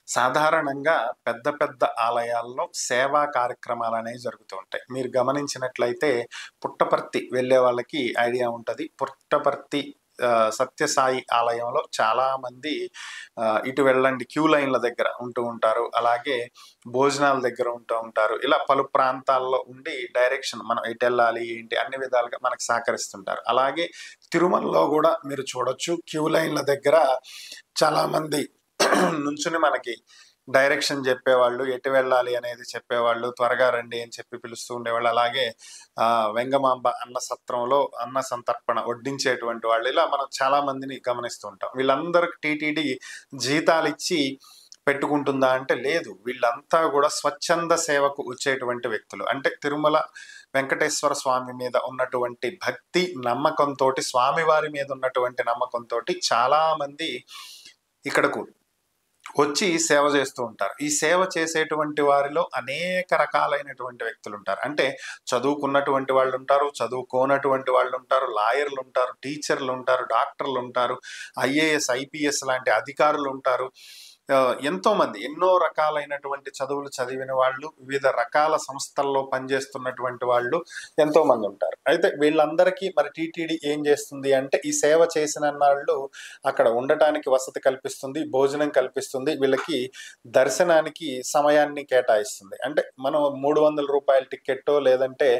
సాధారణంగా పెద్ద పెద్ద ఆలయాల్లో సేవా కార్యక్రమాలనేవి జరుగుతూ ఉంటాయి. మీరు గమనించినట్లయితే పుట్టపర్తి వెళ్ళే వాళ్ళకి ఐడియా ఉంటది. పుట్టపర్తి సత్యసాయి ఆలయంలో చాలామంది ఇటు వెళ్ళండి క్యూ లైన్‌ల దగ్గర ఉంటూ ఉంటారు. అలాగే భోజనాల దగ్గర ఉంటూ ఉంటారు. ఇలా పలు ప్రాంతాల్లో ఉండి డైరెక్షన్ మనం ఎటెళ్ళాలి, ఏంటి అన్ని విధాలుగా మనకు సహకరిస్తుంటారు. అలాగే తిరుమలలో గూడా మీరు చూడొచ్చు క్యూ లైన్‌ల దగ్గర చాలామంది నుంచుని మనకి డైరెక్షన్ చెప్పేవాళ్ళు, ఎటు వెళ్ళాలి అనేది చెప్పేవాళ్ళు, త్వరగా రండి అని చెప్పి పిలుస్తూ ఉండేవాళ్ళు. అలాగే వెంగమాంబ అన్న సత్రంలో అన్న సంతర్పణ వడ్డించేటువంటి వాళ్ళు. ఇలా మనం చాలా మందిని గమనిస్తూ ఉంటాం. వీళ్ళందరికి టీటీడీ జీతాలిచ్చి పెట్టుకుంటుందా అంటే లేదు. వీళ్ళంతా కూడా స్వచ్ఛంద సేవకు వచ్చేటువంటి వ్యక్తులు. అంటే తిరుమల వెంకటేశ్వర స్వామి మీద ఉన్నటువంటి భక్తి, నమ్మకంతోటి, స్వామివారి మీద ఉన్నటువంటి నమ్మకంతోటి చాలా మంది ఇక్కడకు వచ్చి సేవ చేస్తూ ఉంటారు. ఈ సేవ చేసేటువంటి వారిలో అనేక రకాలైనటువంటి వ్యక్తులు ఉంటారు. అంటే చదువుకున్నటువంటి వాళ్ళు ఉంటారు, చదువుకోనటువంటి వాళ్ళు ఉంటారు, లాయర్లు ఉంటారు, టీచర్లు ఉంటారు, డాక్టర్లు ఉంటారు, ఐఏఎస్, ఐపీఎస్ లాంటి అధికారులు ఉంటారు. ఎంతో మంది ఎన్నో రకాలైనటువంటి చదువులు చదివిన వాళ్ళు, వివిధ రకాల సంస్థల్లో పనిచేస్తున్నటువంటి వాళ్ళు ఎంతో మంది ఉంటారు. అయితే వీళ్ళందరికీ మరి టీటీడీ ఏం చేస్తుంది అంటే ఈ సేవ చేసిన నాళ్ళు అక్కడ ఉండటానికి వసతి కల్పిస్తుంది, భోజనం కల్పిస్తుంది, వీళ్ళకి దర్శనానికి సమయాన్ని కేటాయిస్తుంది. అంటే మనం ₹300 టికెట్టో లేదంటే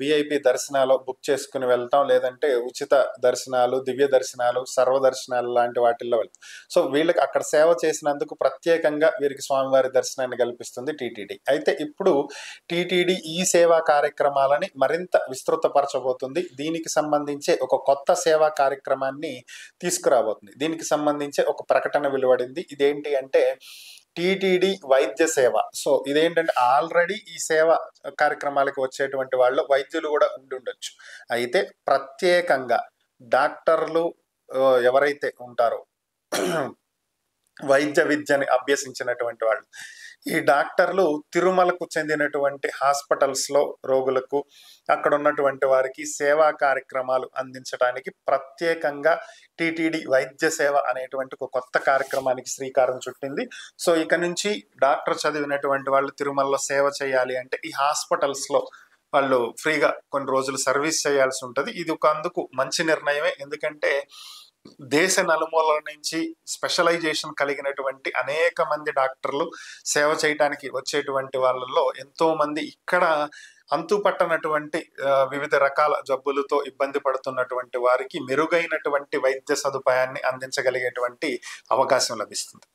విఐపి దర్శనాలు బుక్ చేసుకుని వెళ్తాం, లేదంటే ఉచిత దర్శనాలు, దివ్య దర్శనాలు, సర్వదర్శనాలు లాంటి వాటిల్లో వెళ్తాం. సో వీళ్ళకి అక్కడ సేవ చేసినందుకు ప్రత్యేకంగా వీరికి స్వామివారి దర్శనాన్ని కల్పిస్తుంది టీటీడీ. అయితే ఇప్పుడు టీటీడీ ఈ సేవా కార్యక్రమాలని మరింత విస్తృతపరచబోతుంది. దీనికి సంబంధించే ఒక కొత్త సేవా కార్యక్రమాన్ని తీసుకురాబోతుంది. దీనికి సంబంధించి ఒక ప్రకటన వెలువడింది. ఇదేంటి అంటే టీటీడీ వైద్య సేవ. సో ఇదేంటంటే ఆల్రెడీ ఈ సేవ కార్యక్రమాలకు వచ్చేటువంటి వాళ్ళు వైద్యులు కూడా ఉండొచ్చు. అయితే ప్రత్యేకంగా డాక్టర్లు ఎవరైతే ఉంటారో వైద్య విద్యని అభ్యసించినటువంటి వాళ్ళు, ఈ డాక్టర్లు తిరుమలకు చెందినటువంటి హాస్పిటల్స్లో రోగులకు, అక్కడ ఉన్నటువంటి వారికి సేవా కార్యక్రమాలు అందించడానికి ప్రత్యేకంగా టీటీడీ వైద్య సేవ అనేటువంటి ఒక కొత్త కార్యక్రమానికి శ్రీకారం చుట్టింది. సో ఇక నుంచి డాక్టర్ చదివినటువంటి వాళ్ళు తిరుమలలో సేవ చేయాలి అంటే ఈ హాస్పిటల్స్లో వాళ్ళు ఫ్రీగా కొన్ని రోజులు సర్వీస్ చేయాల్సి ఉంటుంది. ఇది ఒక అందుకు మంచి నిర్ణయమే. ఎందుకంటే దేశ నలుమూలల నుంచి స్పెషలైజేషన్ కలిగినటువంటి అనేక మంది డాక్టర్లు సేవ చేయడానికి వచ్చేటువంటి వాళ్ళలో ఎంతో మంది ఇక్కడ అంతుపట్టనటువంటి వివిధ రకాల జబ్బులతో ఇబ్బంది పడుతున్నటువంటి వారికి మెరుగైనటువంటి వైద్య సదుపాయాన్ని అందించగలిగేటువంటి అవకాశం లభిస్తుంది.